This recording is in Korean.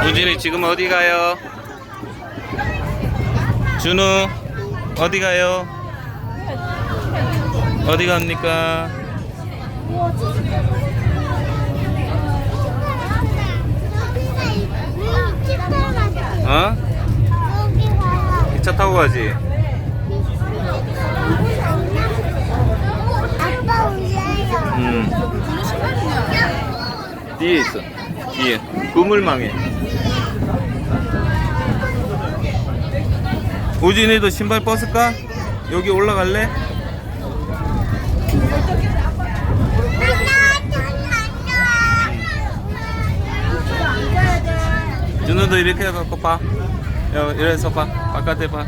우진이 지금 어디 가요? 준우 어디 가요? 어디 갑니까? 어? 기차 타고 가지. 아빠 울려요. 뒤에 있어. 뒤에 그물망에. 우진이도 신발 벗을까? 여기 올라갈래? 준우도 이렇게 해갖고 봐. 이래서 봐. 바깥에 봐.